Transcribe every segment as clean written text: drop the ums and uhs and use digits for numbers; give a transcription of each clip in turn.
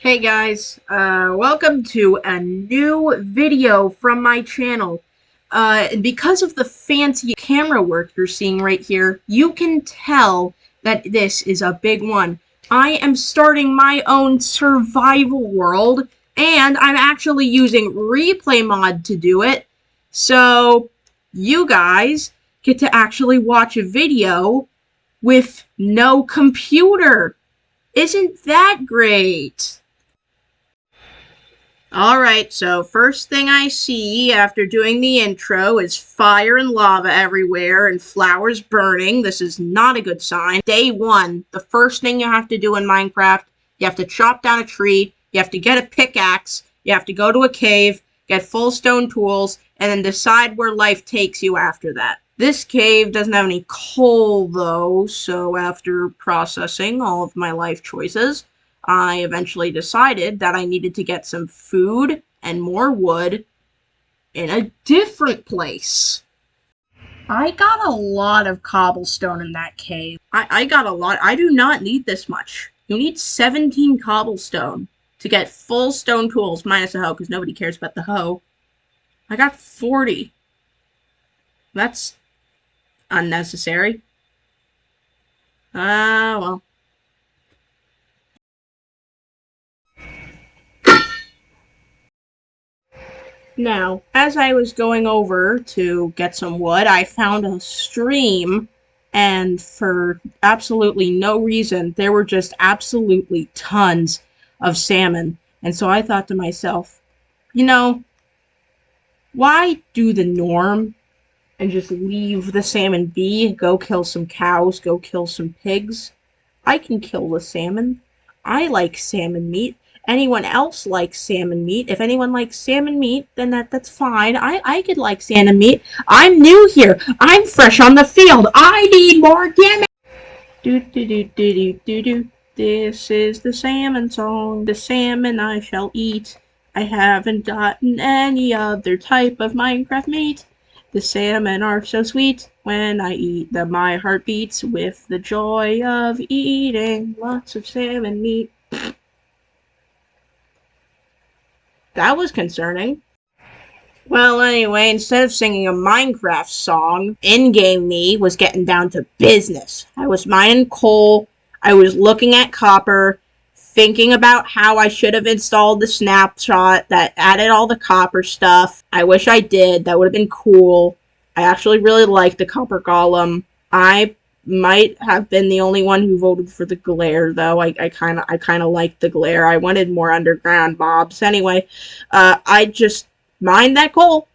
Hey guys, welcome to a new video from my channel. Because of the fancy camera work you're seeing right here, you can tell that this is a big one. I am starting my own survival world, and I'm actually using Replay Mod to do it. So, you guys get to actually watch a video with no computer. Isn't that great? Alright, so first thing I see after doing the intro is fire and lava everywhere and flowers burning. This is not a good sign. Day one, the first thing you have to do in Minecraft, you have to chop down a tree, you have to get a pickaxe, you have to go to a cave, get full stone tools, and then decide where life takes you after that. This cave doesn't have any coal though, so after processing all of my life choices, I eventually decided that I needed to get some food and more wood in a different place. I got a lot of cobblestone in that cave. I got a lot. I do not need this much. You need 17 cobblestone to get full stone tools, minus the hoe, because nobody cares about the hoe. I got 40. That's unnecessary. Well. Now, as I was going over to get some wood, I found a stream, and for absolutely no reason, there were just absolutely tons of salmon. And so I thought to myself, you know, why do the norm and just leave the salmon be, go kill some cows, go kill some pigs? I can kill the salmon. I like salmon meat. Anyone else likes salmon meat. If anyone likes salmon meat, then that's fine. I could like salmon meat. I'm new here. I'm fresh on the field. I need more damage. Do do do do do do do. This is the salmon song. The salmon I shall eat. I haven't gotten any other type of Minecraft meat. The salmon are so sweet. When I eat them, my heart beats with the joy of eating lots of salmon meat. That was concerning. Well, anyway, instead of singing a Minecraft song, in-game me was getting down to business. I was mining coal, I was looking at copper, thinking about how I should have installed the snapshot that added all the copper stuff. I wish I did, that would have been cool. I actually really liked the copper golem. I might have been the only one who voted for the glare, though. I kind of liked the glare. I wanted more underground mobs. Anyway, I just mined that coal.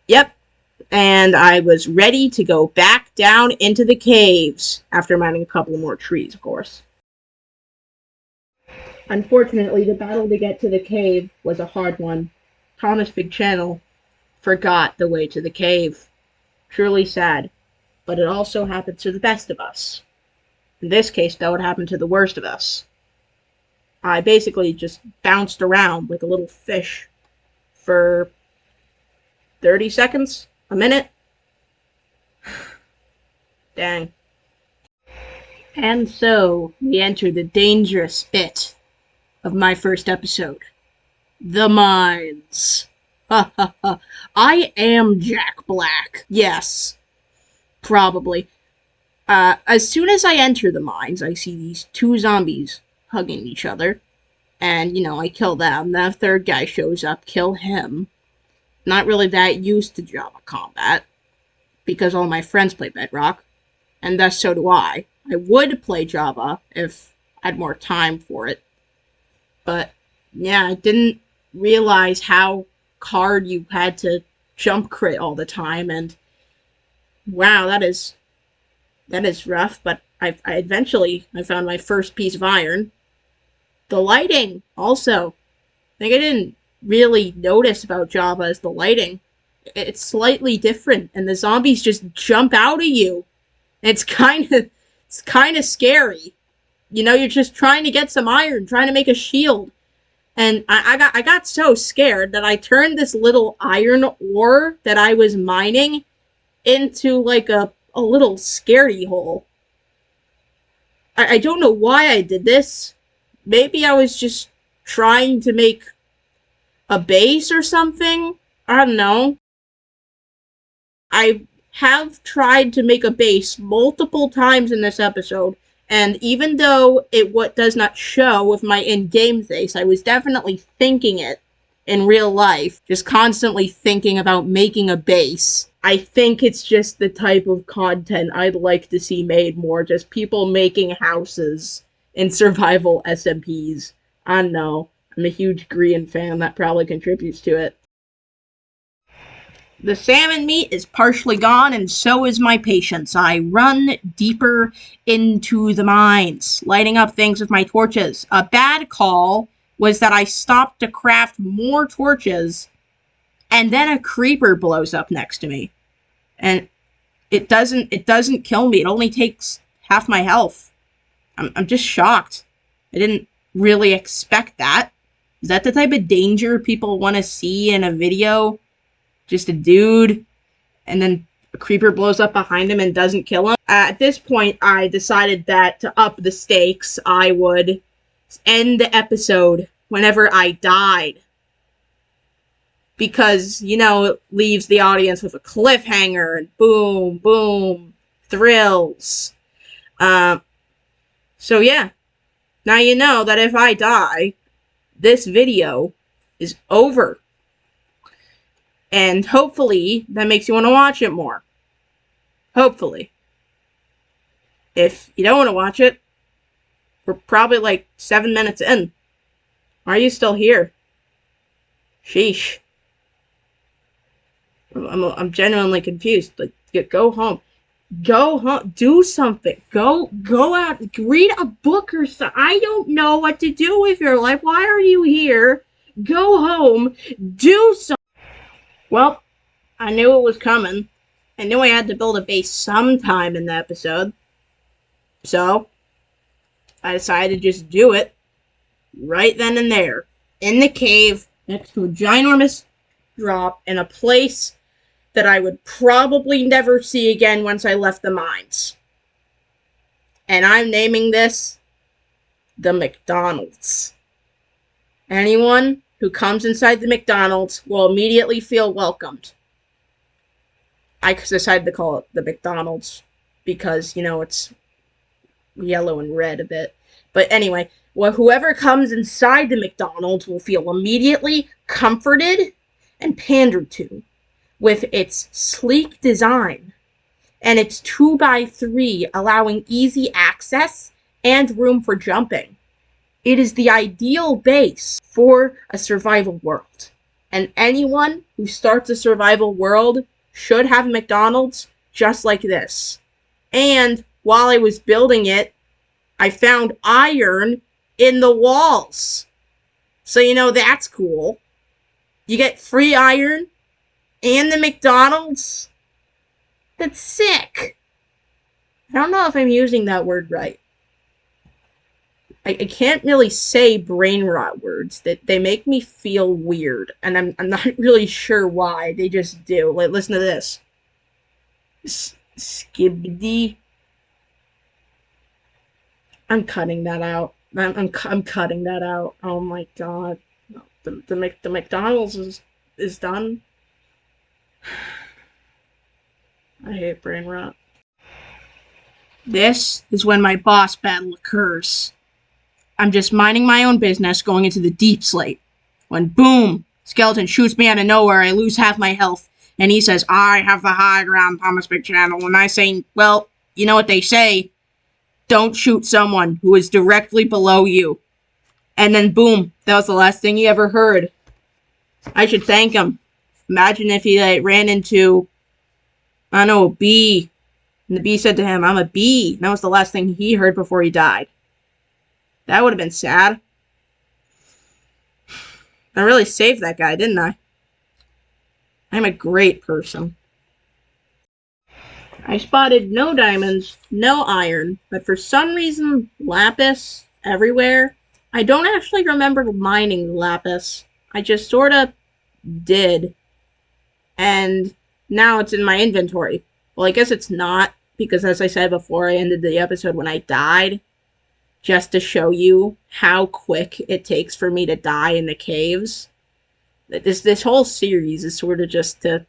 Yep. And I was ready to go back down into the caves after mining a couple more trees, of course. Unfortunately, the battle to get to the cave was a hard one. Thomas Big Channel forgot the way to the cave. Truly sad. But it also happens to the best of us. In this case, though, it happened to the worst of us. I basically just bounced around like a little fish for 30 seconds? A minute? Dang. And so, we enter the dangerous bit of my first episode. The mines. Ha ha ha. I am Jack Black. Yes. Probably. As soon as I enter the mines, I see these two zombies hugging each other. And, I kill them. The third guy shows up, kill him. Not really that used to Java combat, because all my friends play Bedrock, and thus so do I. I would play Java if I had more time for it. But, yeah, I didn't realize how hard you had to jump crit all the time, and wow, that is rough, but I eventually found my first piece of iron. The lighting, also. I think I didn't really notice about Java is the lighting. It's slightly different, and the zombies just jump out at you. It's kind of scary. You're just trying to get some iron, trying to make a shield. And I got so scared that I turned this little iron ore that I was mining into like a little scaredy hole. I don't know why I did this. Maybe I was just trying to make a base or something. I don't know. I have tried to make a base multiple times in this episode, and even though it does not show with my in-game face, I was definitely thinking it in real life, just constantly thinking about making a base. I think it's just the type of content I'd like to see made more, just people making houses in survival SMPs. I don't know. I'm a huge Grian fan, that probably contributes to it. The salmon meat is partially gone, and so is my patience. I run deeper into the mines, lighting up things with my torches. A bad call was that I stopped to craft more torches, and then a creeper blows up next to me. And it doesn't kill me. It only takes half my health. I'm just shocked. I didn't really expect that. Is that the type of danger people want to see in a video? Just a dude, and then a creeper blows up behind him and doesn't kill him. At this point, I decided that to up the stakes, I would end the episode whenever I died. Because, you know, it leaves the audience with a cliffhanger, and boom, boom, thrills. So yeah, now you know that if I die, this video is over. And hopefully, that makes you want to watch it more. Hopefully. If you don't want to watch it, we're probably like 7 minutes in. Why are you still here? Sheesh. I'm genuinely confused. Like, go home. Go home. Do something. Go out. Read a book or something. I don't know what to do with your life. Why are you here? Go home. Do something. Well, I knew it was coming. I knew I had to build a base sometime in the episode. So, I decided to just do it right then and there. In the cave, next to a ginormous drop, in a place that I would probably never see again once I left the mines. And I'm naming this the McDonald's. Anyone who comes inside the McDonald's will immediately feel welcomed. I decided to call it the McDonald's because, you know, it's yellow and red a bit. But anyway, whoever comes inside the McDonald's will feel immediately comforted and pandered to with its sleek design and its 2x3 allowing easy access and room for jumping. It is the ideal base for a survival world. And anyone who starts a survival world should have McDonald's just like this. And while I was building it, I found iron in the walls. So, you know, that's cool. You get free iron and the McDonald's. That's sick. I don't know if I'm using that word right. I can't really say brain rot words. That they make me feel weird, and I'm not really sure why. They just do. Like, listen to this. Skibbity. I'm cutting that out. I'm cutting that out. Oh my god. The McDonald's is done. I hate brain rot. This is when my boss battle occurs. I'm just minding my own business, going into the deep slate. When boom, skeleton shoots me out of nowhere, I lose half my health, and he says, "I have the high ground, Thomas Big Channel," and I say, well, you know what they say, don't shoot someone who is directly below you. And then boom, that was the last thing he ever heard. I should thank him. Imagine if he ran into, I don't know, a bee, and the bee said to him, "I'm a bee." And that was the last thing he heard before he died. That would have been sad. I really saved that guy, didn't I? I'm a great person. I spotted no diamonds, no iron, but for some reason, lapis everywhere. I don't actually remember mining lapis. I just sort of did. And now it's in my inventory. Well, I guess it's not, because as I said before, I ended the episode when I died. just to show you how quick it takes for me to die in the caves. This whole series is sort of just to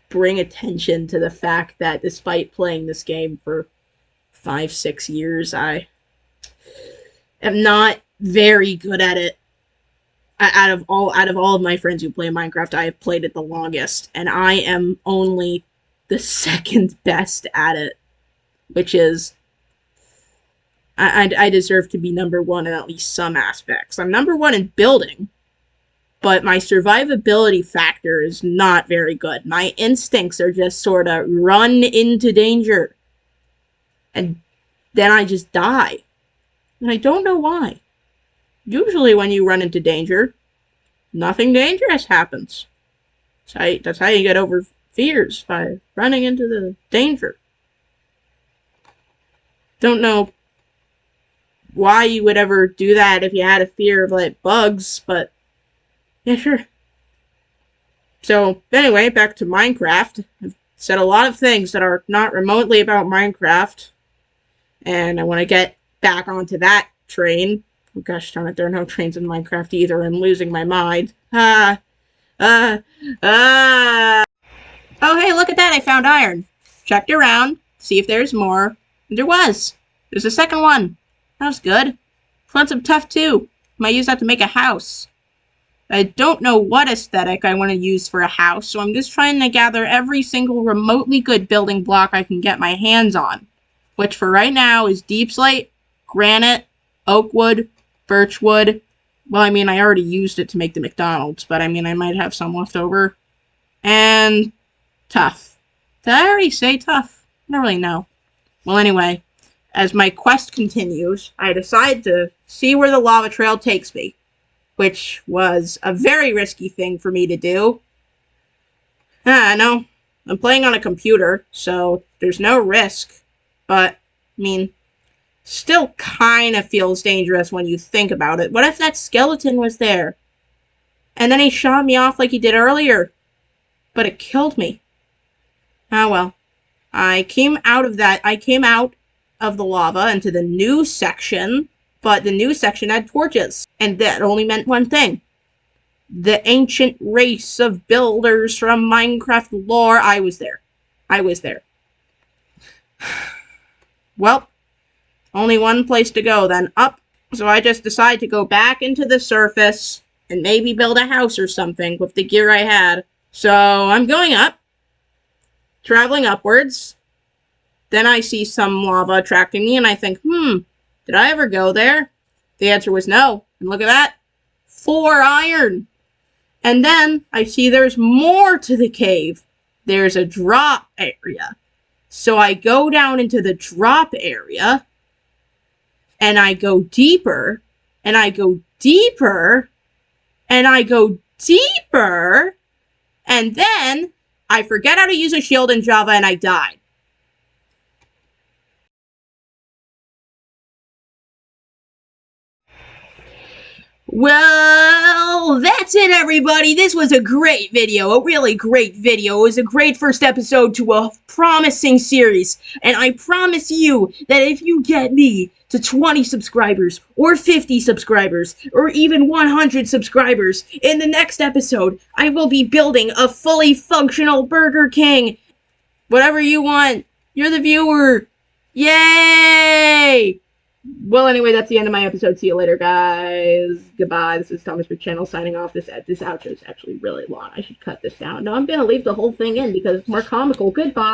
bring attention to the fact that despite playing this game for 5-6 years, I am not very good at it. Out of all of my friends who play Minecraft, I have played it the longest, and I am only the second best at it, which is I deserve to be number one in at least some aspects. I'm number one in building, but my survivability factor is not very good. My instincts are just sort of run into danger, and then I just die. And I don't know why. Usually when you run into danger, nothing dangerous happens. That's how you get over fears, by running into the danger. Don't know why you would ever do that if you had a fear of, like, bugs, but yeah, sure. So, anyway, back to Minecraft. I've said a lot of things that are not remotely about Minecraft, and I want to get back onto that train. Oh gosh darn it, there are no trains in Minecraft either. I'm losing my mind. Oh, hey, look at that. I found iron. Checked around, see if there's more. And there was. There's a second one. That was good. Found some tuff too. Might use that to make a house. I don't know what aesthetic I want to use for a house, so I'm just trying to gather every single remotely good building block I can get my hands on. Which for right now is deep slate, granite, oak wood, birch wood. Well, I mean, I already used it to make the McDonald's, but I mean, I might have some left over. And tuff. Did I already say tuff? I don't really know. Well, anyway, as my quest continues, I decide to see where the lava trail takes me, which was a very risky thing for me to do. I know, I'm playing on a computer, so there's no risk, but, I mean, still kind of feels dangerous when you think about it. What if that skeleton was there? And then he shot me off like he did earlier, but it killed me. Oh well. I came out of the lava into the new section, but the new section had torches, and that only meant one thing. The ancient race of builders from Minecraft lore. I was there. Well, only one place to go then, up. So I just decided to go back into the surface and maybe build a house or something with the gear I had. So I'm going up, traveling upwards. Then I see some lava attracting me and I think, did I ever go there? The answer was no. And look at that. 4 iron. And then I see there's more to the cave. There's a drop area. So I go down into the drop area. And I go deeper. And I go deeper. And I go deeper. And then I forget how to use a shield in Java and I died. Well, that's it, everybody. This was a great video, a really great video. It was a great first episode to a promising series. And I promise you that if you get me to 20 subscribers, or 50 subscribers, or even 100 subscribers, in the next episode, I will be building a fully functional Burger King. Whatever you want. You're the viewer. Yay! Well, anyway, that's the end of my episode. See you later, guys. Goodbye. This is Thomas Big Channel signing off. This outro is actually really long. I should cut this down. No, I'm going to leave the whole thing in because it's more comical. Goodbye.